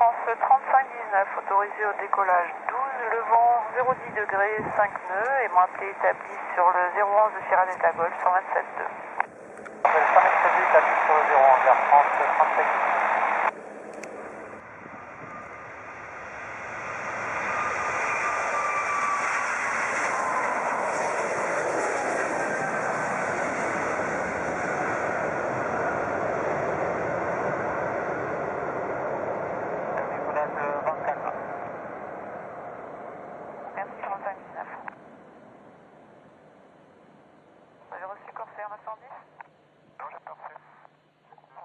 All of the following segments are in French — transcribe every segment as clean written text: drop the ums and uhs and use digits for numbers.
France 3519, autorisé au décollage 12, le vent 010 degrés, 5 nœuds, et appelé établi sur le 011 de Sierra Delta Golf 127.2. 127.2 établi sur le 011 Air France 3519. Merci 3519. Vous avez reçu Corsair 910? Non, j'ai pas reçu.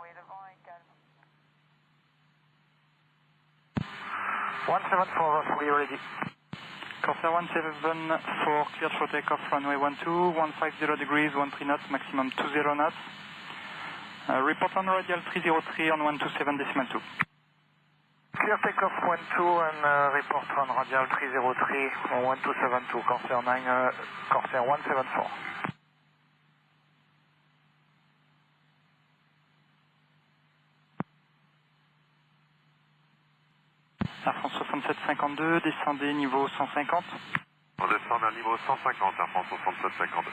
Oui, le vent est calme. 174, fully ready. Corsair 174, cleared for takeoff runway 12, 150 degrees, 13 knots, maximum 20 knots. Report on radial 303 on 127.2. Clear takeoff 12 and report on radial 303 on 1272, Corsair 9, Corsair 174. Air France 6752, descendez niveau 150. On descend à niveau 150, Air France 6752.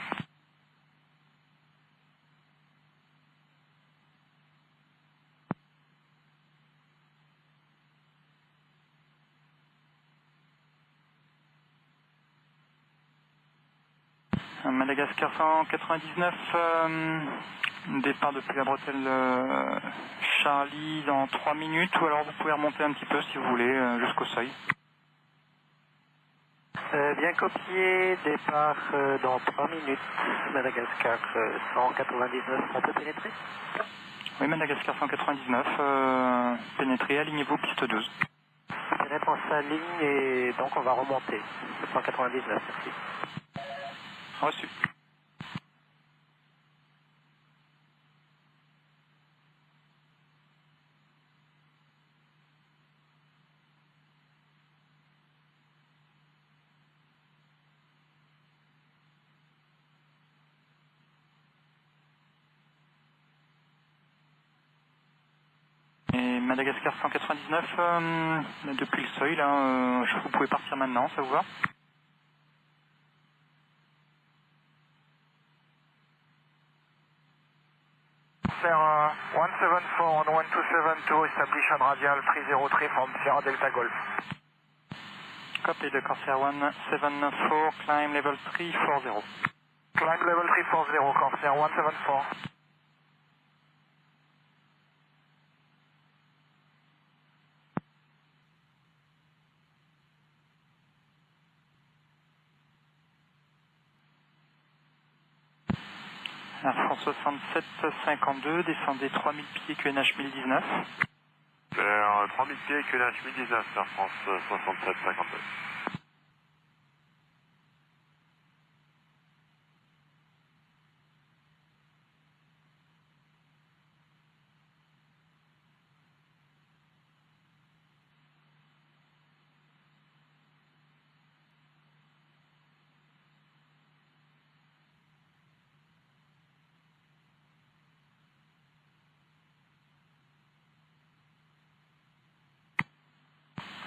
Madagascar 199, départ depuis la bretelle Charlie dans 3 minutes, ou alors vous pouvez remonter un petit peu si vous voulez jusqu'au seuil. Bien copié, départ dans 3 minutes, Madagascar 199, on peut pénétrer? Oui, Madagascar 199, pénétrez, alignez-vous, piste 12. Pénètre en sa ligne et donc on va remonter, 199, merci. Reçu. Et Madagascar 199, depuis le seuil, là, vous pouvez partir maintenant, ça vous va? Corsair 174 on 1272, establish on radial 303 from Sierra Delta Golf. Copy de Corsair 174, climb level 340. Climb level 340, Corsair 174. Air France 6752, descendez 3000 pieds QNH 1019. Vers 3000 pieds, QNH 1019, Air France 6752.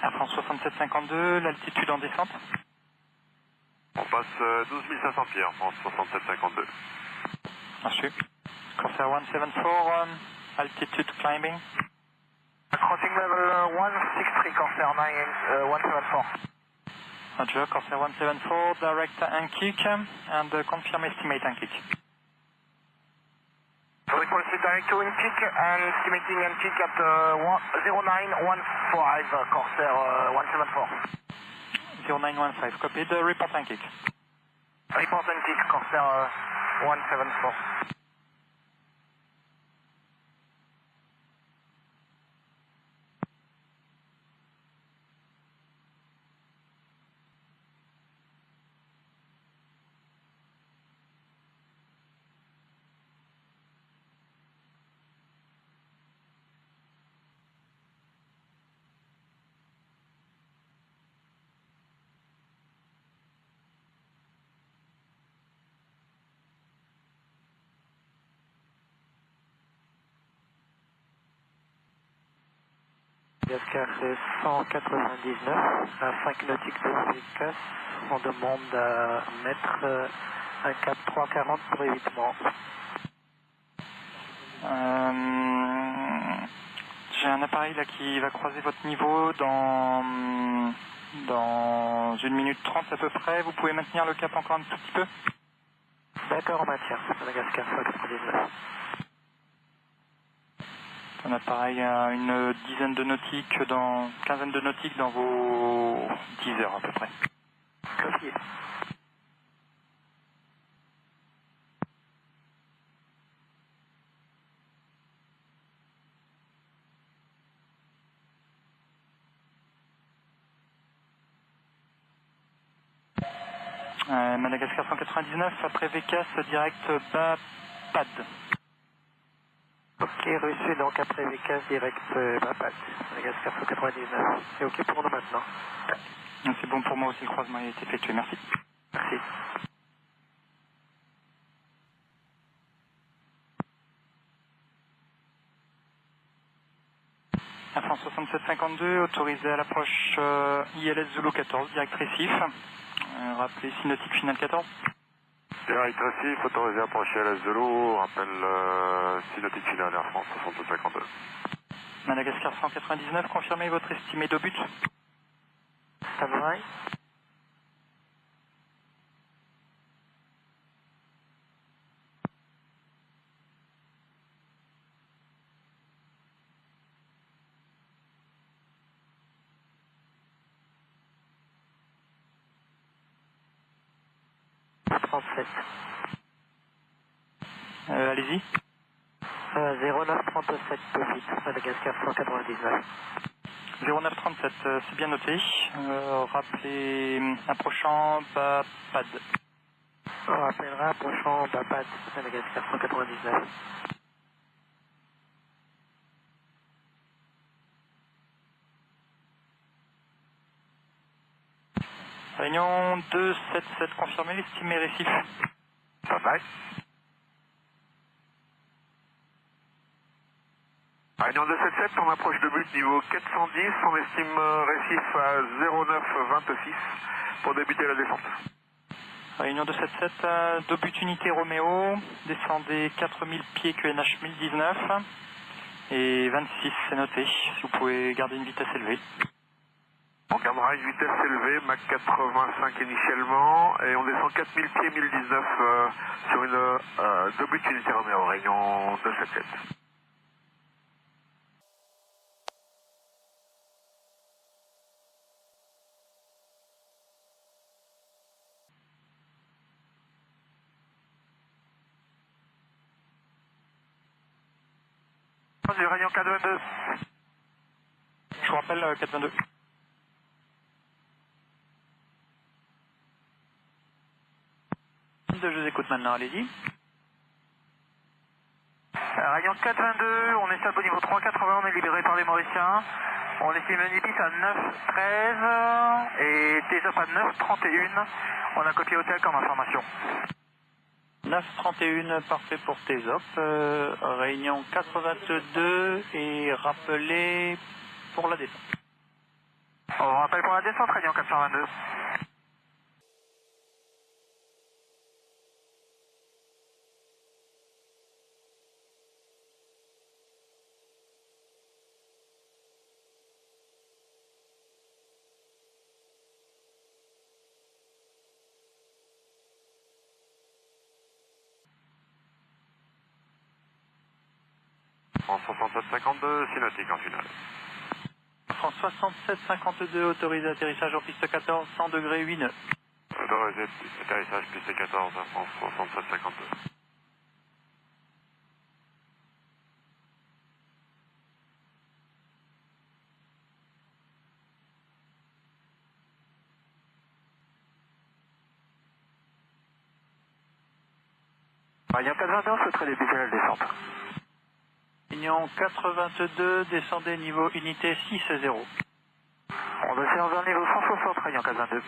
Air France 6752, l'altitude en descente. On passe 12 500 pieds, Air France 6752. Reçu. Corsair 174, altitude climbing. Crossing level 163, Corsair 174. Roger, Corsair 174, direct ankick, and confirm estimate ankick. We proceed direct to Inkick and estimating Inkick at 0915, Corsair 174. 0915, copied, report ankick. Report Inkick, Corsair 174. Madagascar 199 à 5 nautiques de Bécasse. On demande à mettre un cap 340 pour évitement. J'ai un appareil là qui va croiser votre niveau dans 1 minute 30 à peu près. Vous pouvez maintenir le cap encore un tout petit peu? D'accord, on maintient. Madagascar 199. Un appareil à une dizaine de nautiques, quinzaine de nautiques dans vos 10 heures à peu près. Copié. Madagascar 199, après Vécas, direct bas pad. Ok, reçu, donc après Bécasse, direct Bapat. Madagascar 199. C'est ok pour nous maintenant. C'est bon pour moi aussi, le croisement a été effectué, merci. Merci. Air France 6752, autorisé à l'approche ILS Zulu 14, direct récif. Rappelez 6 nautiques finale 14. Direct récif, autorisé à approcher à la Zulu, rappel 6 nautiques finale Air France 6752. Madagascar 199, confirmez votre estimé de but. Stand-by. Allez-y. 0937 peu vite, Madagascar 199. 0937, c'est bien noté. Rappelez approchant bas pad. On rappellera approchant Bapat, Madagascar 199. Réunion 277, confirmé l'estimé récif. Bye. Réunion 277, on approche de but niveau 410, on estime récif à 0926 pour débuter la descente. Réunion 277, 2 buts unité Roméo, descendez 4000 pieds QNH 1019 et 26, c'est noté, si vous pouvez garder une vitesse élevée. On gardera une vitesse élevée, Mach 85 initialement, et on descend 4000 pieds 1019 sur une 2 buts unité Roméo, Réunion 277. Du Réunion 422. Je vous rappelle 422. Je vous écoute maintenant, allez-y. Rayon 422, on est stable au niveau 380, on est libéré par les Mauriciens. On estime une épice à 9,13 et TSOP à 9,31. On a copié hôtel comme information. 931, parfait pour TESOP. Réunion 422 et rappelez pour la descente. On rappelle pour la descente, Rayon 422. En 6752, 6 nautiques en finale. France 6752, autorisé atterrissage en piste 14, 100 degrés 8 nœuds. Autorisé atterrissage piste 14 à France 6752. Rayon 422, on souhaiterait débuter la descente. Réunion 422, descendez niveau unité 6-0. On descend vers niveau 160, Rayon 422.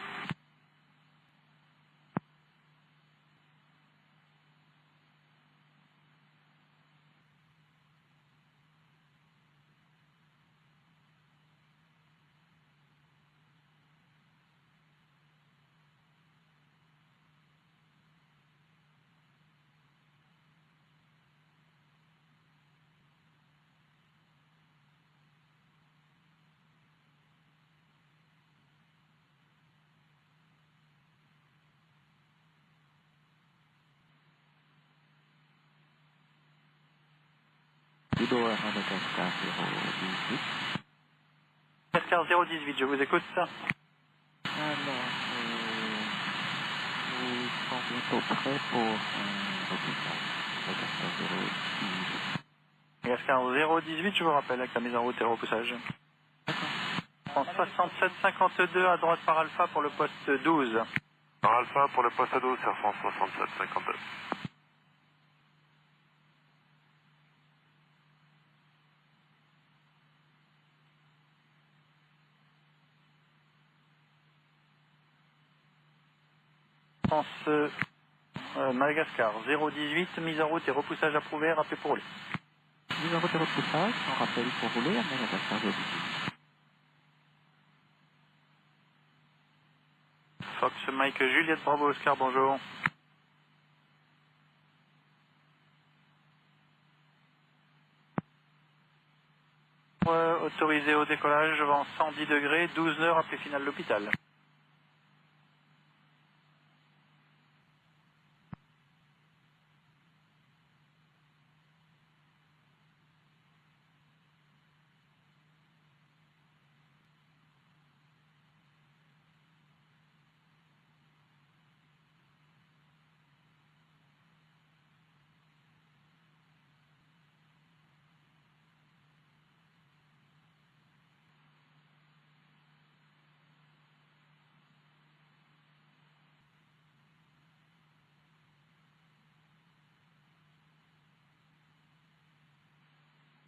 Ludo à Madagascar 018. Madagascar 018, je vous écoute. Alors, nous sommes bientôt prêts pour un repoussage. Madagascar 018. Madagascar 018, je vous rappelle, avec la mise en route et le repoussage. En 67-52 à droite par Alpha pour le poste 12. Par Alpha pour le poste 12, Air France 67-52. France Madagascar 018, mise en route et repoussage approuvé, rappelé pour rouler. Mise en route et repoussage, on rappelle pour rouler à Madagascar 018. Fox Mike Juliette Bravo Oscar, bonjour. Autorisé au décollage, vent 110 degrés, 12 heures, appel final de l'hôpital.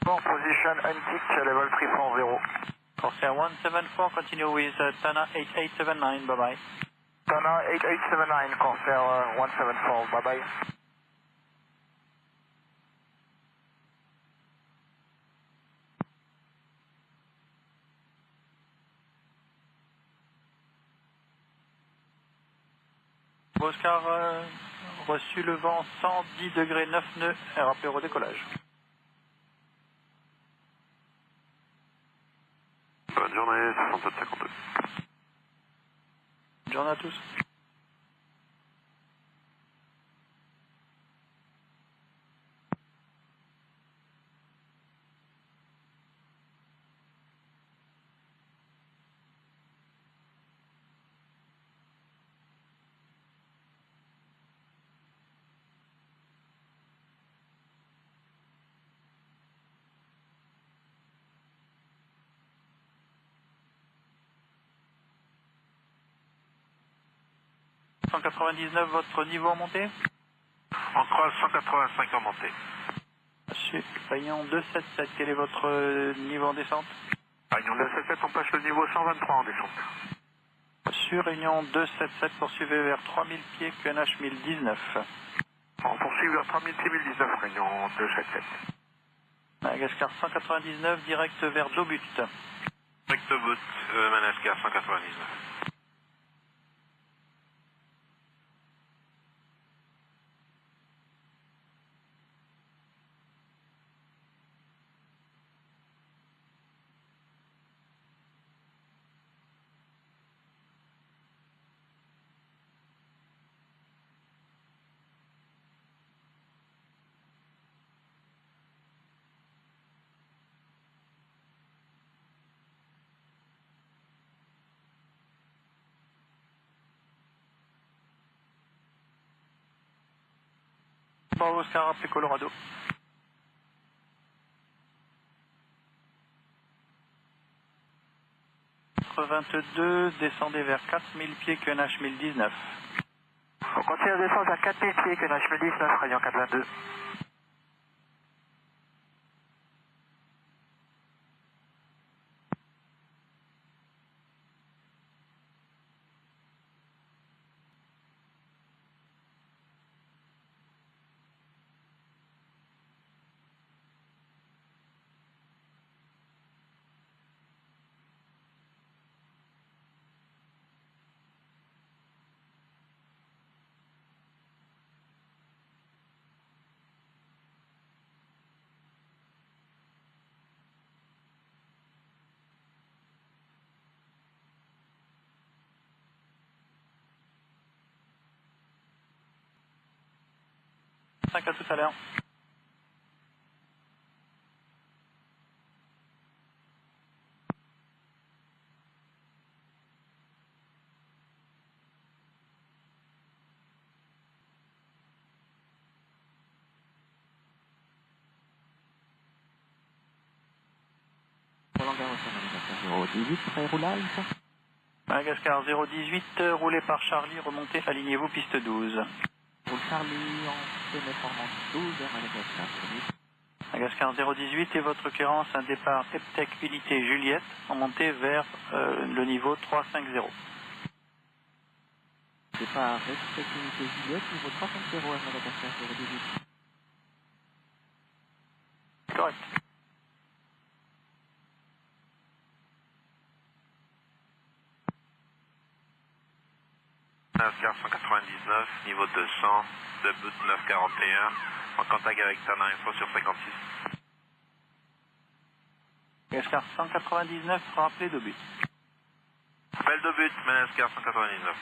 Bon, position unticked, level 340. Corsair 174, continue with Tana 8879, bye bye. Tana 8879, Corsair 174, bye bye. Oscar, reçu le vent 110 degrés 9 nœuds, rappel au décollage. Bonne journée, 67-52. Bonne journée à tous. « 199, votre niveau en montée ?» On croise 185 en montée. Reçu. Réunion 277, quel est votre niveau en descente ? Réunion 277, on passe le niveau 123 en descente. Reçu. Réunion 277, poursuivez vers 3000 pieds, QNH 1019. On poursuit vers 3000 pieds 1019, Réunion 277. Madagascar 199, direct vers Dobut. Direct au bout, Madagascar 199. Bravo Oscar, appelé Colorado. « 22, descendez vers 4000 pieds, QNH 1019. On continue à descendre vers 4000 pieds, QNH 1019, Réunion 422. À tout à l'heure. Madagascar navigateur 018, pré-roulage. Madagascar 018, roulé par Charlie, remontez, alignez-vous piste 12. Roule Charlie, en performance 12 vers Madagascar 018. Madagascar 018 et votre occurrence un départ Eptec Unité Juliette en montée vers le niveau 350. Départ Eptec Unité Juliette, niveau 350 à Madagascar 018. Correct. Madagascar 199, niveau 200, debout 941, en contact avec Tana Info sur 56. Madagascar 199, rappelez de but. Appel de but, Madagascar 199.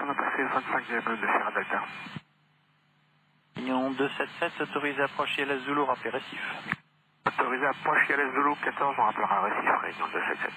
On a passé 25 de Sierra Delta. Union 277, autorisé à approcher la Zulu, rappelez récif. Autorisé à approcher les Zulu 14, on rappellera récif, réunion 277.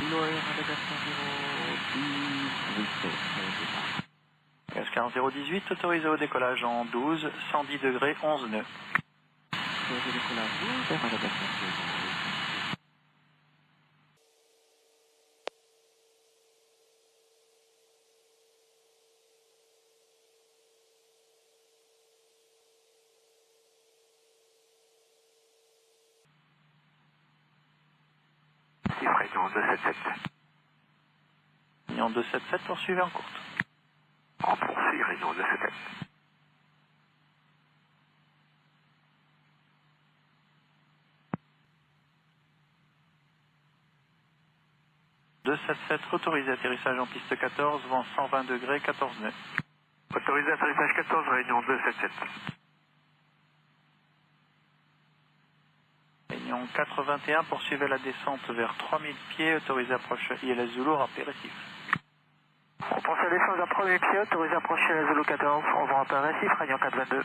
Lower Madagascar 018, départ. Madagascar 018, autorisé au décollage en 12, 110 degrés, 11 nœuds. Autorisé décollage 12 vers Madagascar 018. Réunion 277. Union 277, poursuivez en courte. On poursuit, réunion 277. Autorisé atterrissage en piste 14, vent 120 degrés, 14 nœuds. Autorisé atterrissage 14, réunion 277. Réunion 421, poursuivez la descente vers 3000 pieds, autorisé approche ILS Zulu, rappelez récif. On pense à descendre vers 3000 pieds, autorisé à approcher la Zulu 14, on va rappel récif, réunion 422.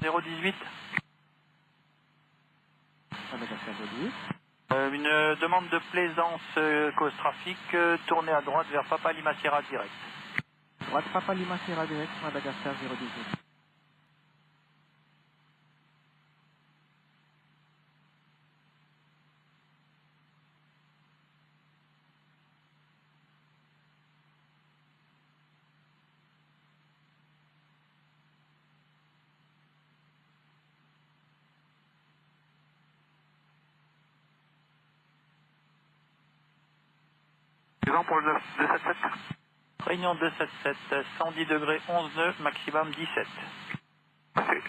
018. Madagascar 08. Une demande de plaisance cause trafic, tournée à droite vers Papa Lima Sierra direct. Droite Papa Lima Sierra direct, Madagascar 018. Suivant pour le 277. Réunion 277, 110 degrés, 11 nœuds, maximum 17. Passé.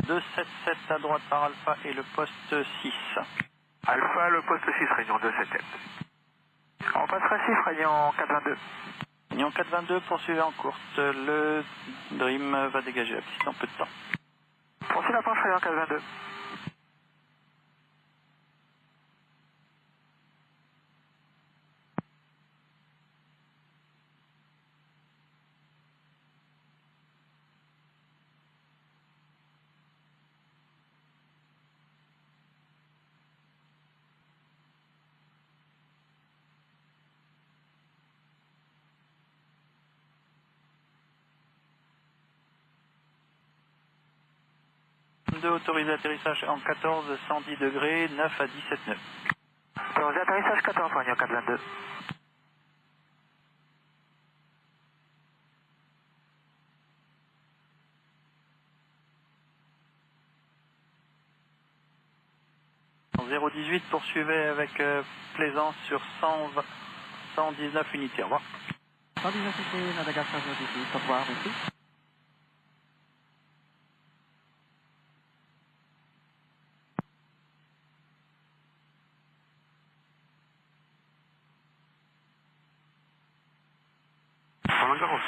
« 277 à droite par Alpha et le poste 6. Alpha, le poste 6, réunion 277. On passera chiffre, Réunion 422. Réunion 422, poursuivez en courte. Le Dream va dégager la piste dans peu de temps. Poursuis l'approche, Réunion 422. Autorisé atterrissage en 14, 110 degrés, 9 à 17 nœuds. Autorisé atterrissage 14, Réunion 422. En 018, poursuivez avec plaisance sur 119 unités. Au revoir. 119 unités, Madagascar 018. Au revoir, merci.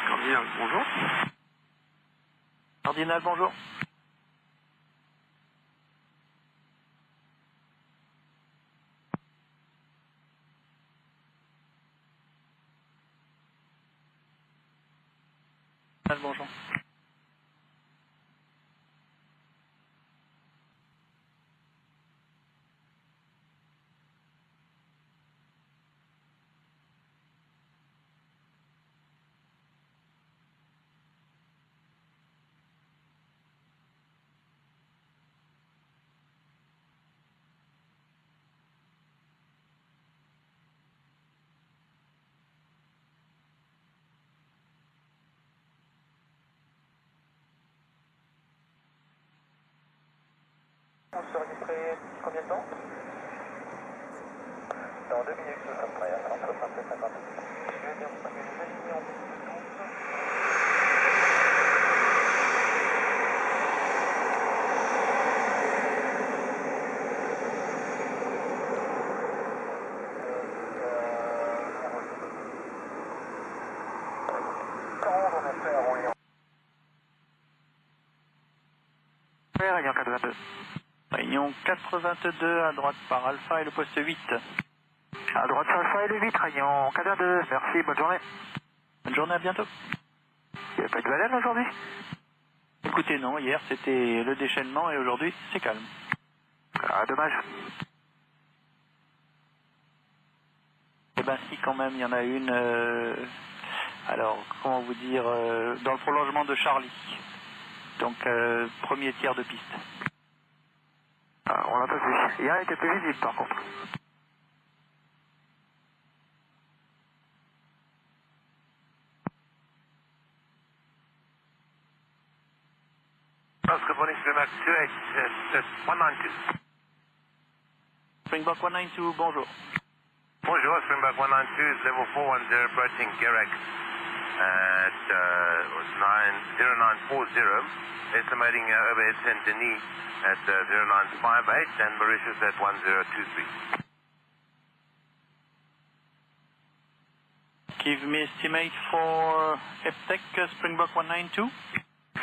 Cardinal, bonjour. Cardinal, bonjour. Bonjour. seriez prêt combien de temps? Dans 2 minutes, nous sommes prêts à 37,50. Je vais bien vous passer les alignés en bout de 12. Réunion 422. Réunion 422 à droite par Alpha et le poste 8. À droite sur Alpha et le 8, Réunion 422. Merci, bonne journée. Bonne journée, à bientôt. Il n'y a pas de baleine aujourd'hui? Écoutez, non, hier c'était le déchaînement et aujourd'hui c'est calme. Ah, dommage. Eh ben si, quand même, il y en a une, alors, comment vous dire, dans le prolongement de Charlie. Donc, premier tiers de piste. Ah, on l'a pas vu. Hier, il était plus visible par contre. Good morning, Springbok 192. Springbok 192, bonjour. Bonjour, Springbok 192, level 410, approaching Gerak at 0940, estimating overhead Saint Denis at 0958 and Mauritius at 1023. Give me estimate for EPTEC Springbok 192.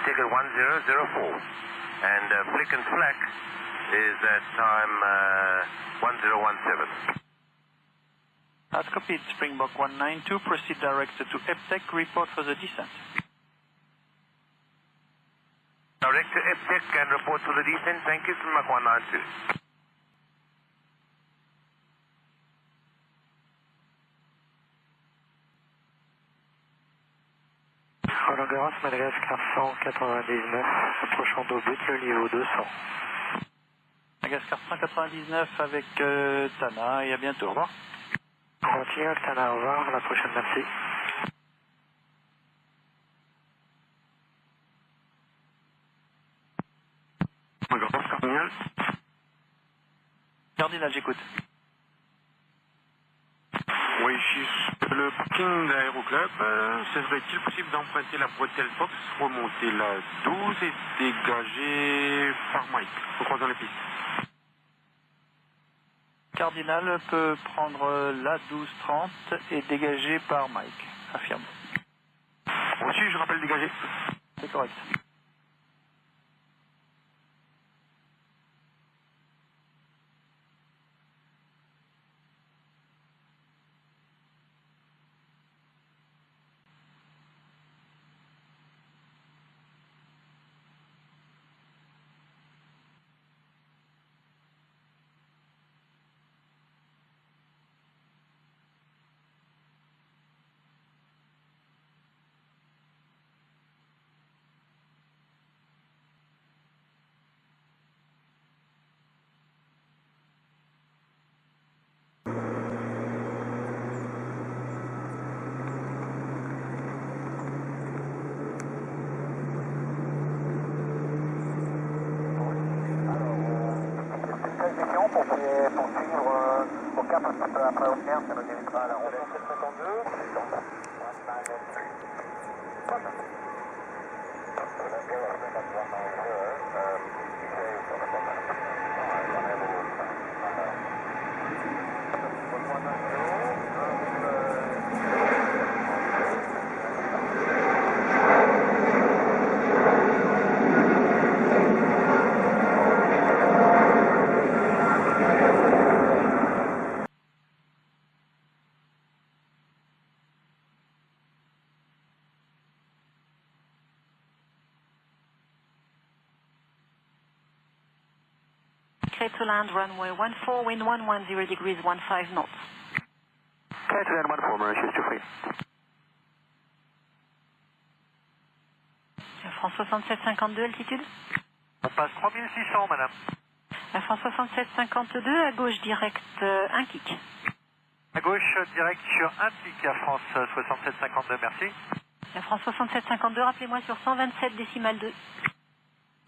Ticket 1004 and flick and flack is at time 1017. That's copied, Springbok 192, proceed direct to EPTEC, report for the descent. Direct to EPTEC and report for the descent. Thank you, Springbok 192. Roland Garros, Madagascar 199, approchant d'Aubut, le niveau 200. Madagascar 199 avec Tana et à bientôt, au revoir. Continue, Tana, au revoir, à la prochaine, merci. Bonjour, Cardinal. Cardinal, j'écoute. Oui, ici le parking d'Aéroclub, serait-il possible d'emprunter la bretelle Fox, remonter la 12 et dégager par Mike, en croisant les pistes? Cardinal peut prendre la 12-30 et dégager par Mike, affirme. Reçu, je rappelle dégager. C'est correct. Pour suivre au cap un petit peu après Auxerre, ça nous évitera la route 752. Clear to land, runway 14, wind 110 degrees, 15 knots. Clear to land 14, Mauritius, to free. Air France 6752, altitude. On passe 3600, madame. Air France 6752, à gauche direct, un kick. À gauche, direct sur un pic, à France 6752, merci. Air France 6752, rappelez-moi sur 127 décimales 2.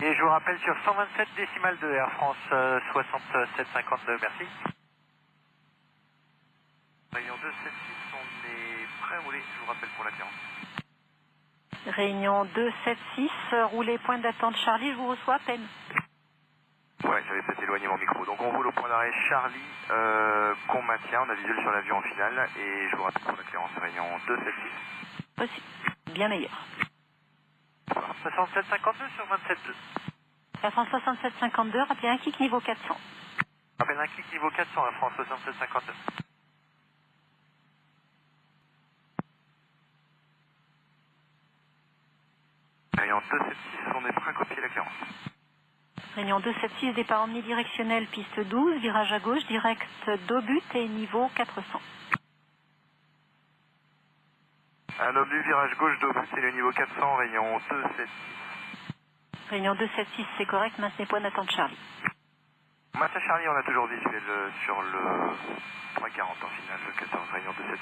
Et je vous rappelle sur 127 décimales de Air France 6752, merci. Réunion 276, on est prêt à rouler, je vous rappelle pour la clearance. Réunion 276, roulez point d'attente Charlie, je vous reçois à peine. Ouais, j'avais peut-être éloigné mon micro. Donc on roule au point d'arrêt Charlie, qu'on maintient, on a visuel sur l'avion en finale, et je vous rappelle pour la clearance, réunion 276. Possible, bien meilleur. 6752 sur 27.2. Air France 6752, rappelez un kick niveau 400. Rappelle un kick niveau 400 Air France 6752. Réunion 276, on est prêt à copier la clearance. Réunion 276, départ omnidirectionnel, piste 12, virage à gauche, direct d'Aubut et niveau 400. Un obus, virage gauche d'Aubut, c'est le niveau 400, réunion 276. Réunion 276, c'est correct, maintenez point d'attente Charlie. Matin Charlie, on a toujours visuel sur le 340 en finale, le 14, réunion 276.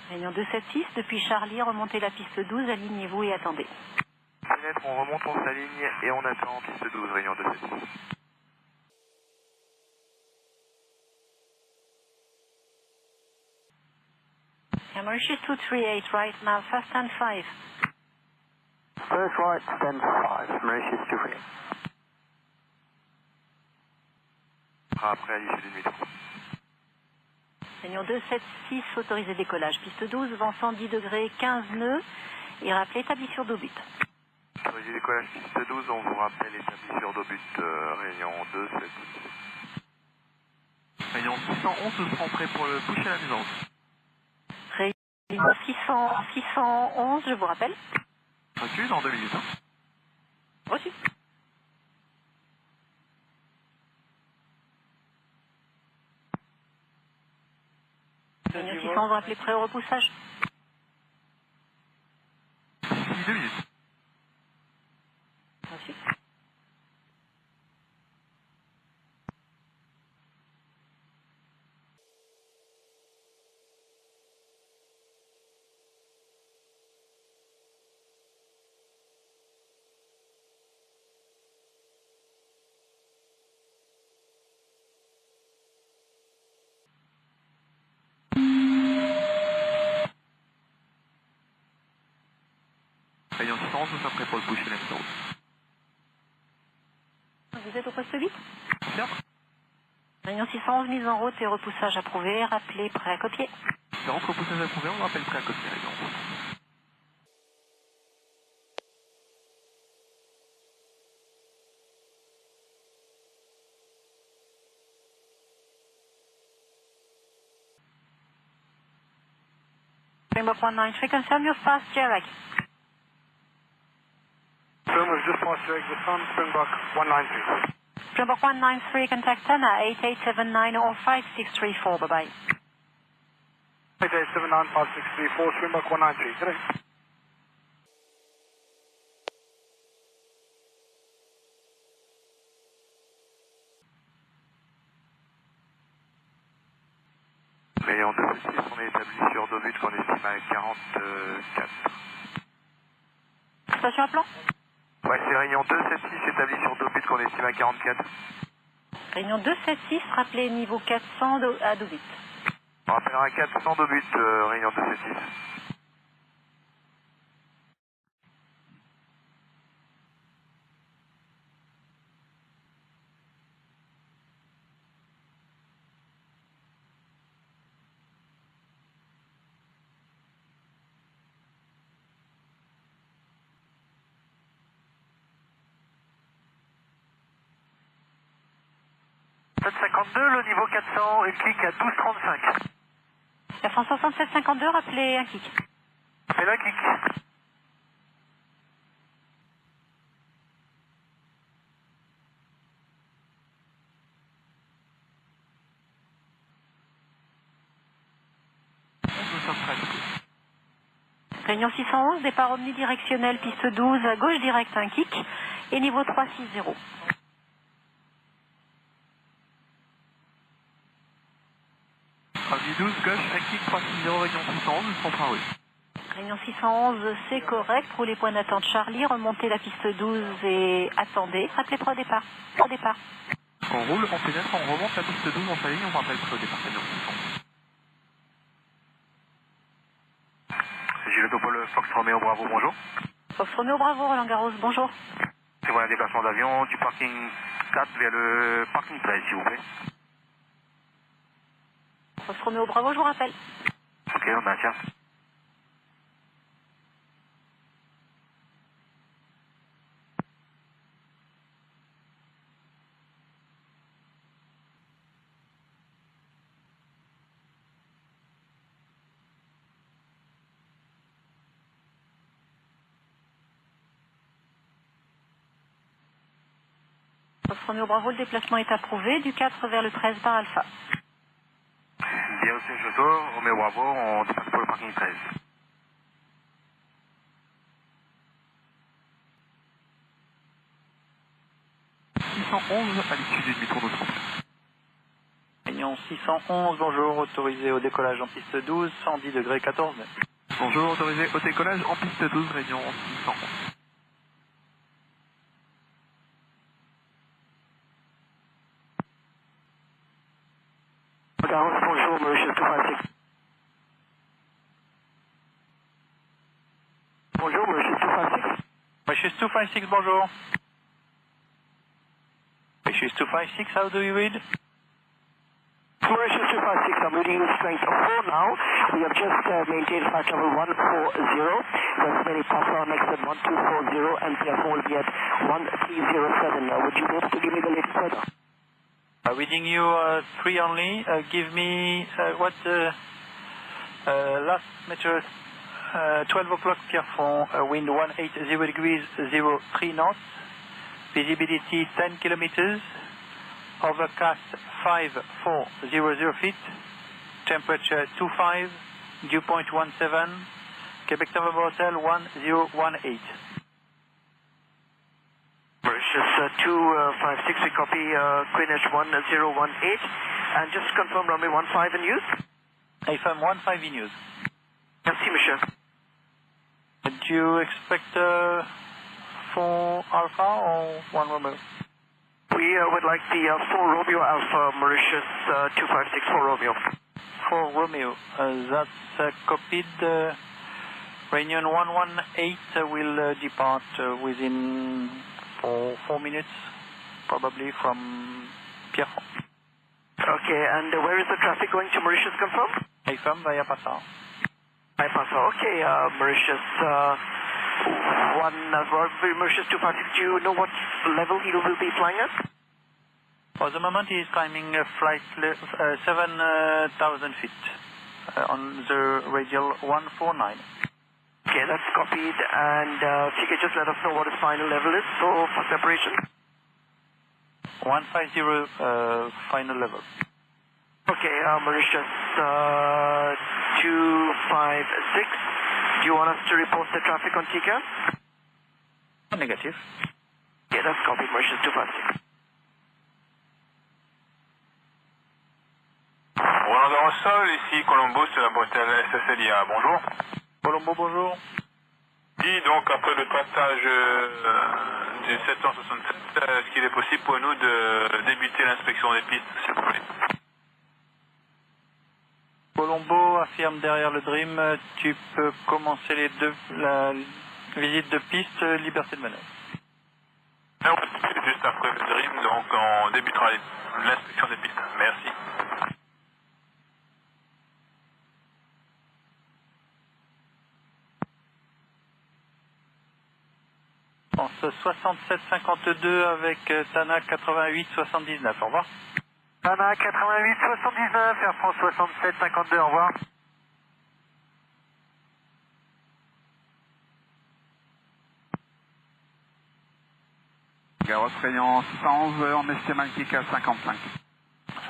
Réunion 276, depuis Charlie, remontez la piste 12, alignez-vous et attendez. Fenêtre, on remonte, on s'aligne et on attend piste 12, réunion 276. Mauritius 238, right now, fast and 5. First right, stand 5, Mauritius 238. Après, à l'issue d'une nuit. Réunion 276, autorisé décollage. Piste 12, vent 110 degrés, 15 nœuds. Et rappelez établi sur Dobut. Autorisé décollage piste 12, on vous rappelle établi sur Dobut, réunion 276. Réunion 611, nous serons prêts pour le push à la maison. Réunion 611, je vous rappelle. Reçu dans 2 minutes. Reçu. Réunion 611, vous rappelez prêt au repoussage. D'ici 2 minutes. Reçu. Réunion 611, nous sommes prêts pour le push à la maison. Vous êtes au poste 8. Confirme. Réunion 611, mise en route et repoussage approuvé. Rappelez prêt à copier. Le repoussage approuvé, on vous rappelle prêt à copier, réunion. Springbok 193, confirm your fast Jarek. Springbok just passed direct the sun, Springbok 193. Springbok 193, contact Tana 8879 or 5634, bye-bye. 8879 5634, Springbok 193, correct. Réunion 276, on est établi sur Dobut qu'on estime à 44. Station à plan. Ouais, c'est réunion 276 établi sur Dobut qu'on estime à 44. Réunion 276, rappelez niveau 400 à Dobut. On rappellera 400 Dobut, réunion 276. le niveau 400 et clic à 12,35. Air France 6752, rappelez un kick. C'est la kick. Réunion 611, départ omnidirectionnel, piste 12, à gauche direct, un kick, et niveau 360. Avenue 12, gauche, un kick 360, Réunion 611, centre rue. Réunion 611, c'est correct, roulez point d'attente Charlie, remontez la piste 12 et attendez, rappelez pré au départ. Au départ. On roule, on pénètre, on remonte la piste 12, on s'aligne, on rappelle pré au départ, Réunion 611. Gilles Paul Fox Romeo Bravo, bonjour. Fox Romeo Bravo, Roland Garros, bonjour. C'est voilà un déplacement d'avion du parking 4 vers le parking 13, s'il vous plaît. Fox Romeo Bravo, je vous rappelle. Ok, on maintient. Fox Romeo Bravo, le déplacement est approuvé, du 4 vers le 13 par Alpha. Bien reçu, Choto, Romeo Bravo, on dépasse pour le parking 13. À l'issue du demi-tour de France. Réunion 611, bonjour, autorisé au décollage en piste 12, 110 degrés 14 nœuds. Bonjour, autorisé au décollage en piste 12, Réunion 611. Bonjour, Mauritius 256. Bonjour, Mauritius 256. Mauritius 256, bonjour. Mauritius 256, how do you read? Mauritius 256, I'm reading you strength 4 now. We have just maintained flight level 140. That's very Papa next at 1240 and PF will be at 1307. Would you be able to give me the latest weather? Reading you 3 only. Give me what last measure 12 o'clock Pierrefonds, wind 180 degrees 03 knots, visibility 10 kilometers, overcast 5400 feet, temperature 25, dew point 17, Quebec November Hotel 1018. Mauritius 256, we copy Greenwich 1018. And just confirm runway 15 in use. AFM 15 in use. Merci, monsieur. Do you expect 4 Alpha or 1 Romeo? We would like the 4 Romeo Alpha, Mauritius 256 4 Romeo. 4 Romeo, that's copied. Réunion 118 will depart within 4 minutes, probably from Pierrefonds. Okay, and where is the traffic going to Mauritius, confirmed? AFM via Passau. By Passau, okay, Mauritius Mauritius 256, do you know what level he will be flying at? For the moment he is climbing flight 7,000 feet on the radial 149. Okay, that's copied, and if you could just let us know what his final level is, so for separation. 150 final level. Okay, Mauritius 256, do you want us to report the traffic on TCAS? Negative. Okay, that's copied, Mauritius 256. Roland Garros Sol, ici Colombo sur la bretelle SSLIA, bonjour. Colombo, bonjour. Dis donc, après le passage du 767, est-ce qu'il est possible pour nous de débuter l'inspection des pistes, s'il vous plaît? Colombo affirme derrière le Dream, tu peux commencer la visite de piste, liberté de manœuvre. Non, juste après le Dream, donc on débutera l'inspection des pistes. Merci. France 6752 avec Tana 8879, au revoir. Tana 8879, Air France 6752, au revoir. Garros rayon 611, on estime un kick à 55.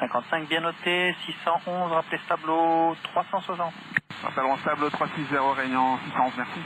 55 bien noté, 611, rappelez ce tableau 360. Rappelons tableau 360, rayon 611, merci.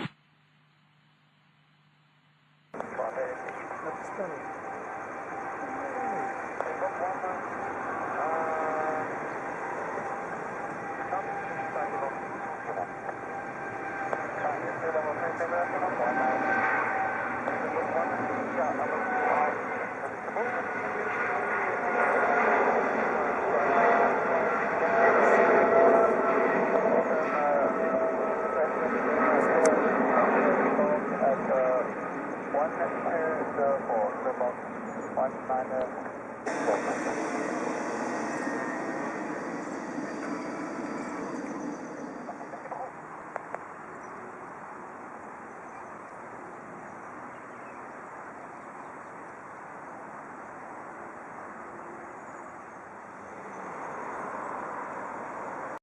One, two, 4, 1, 9,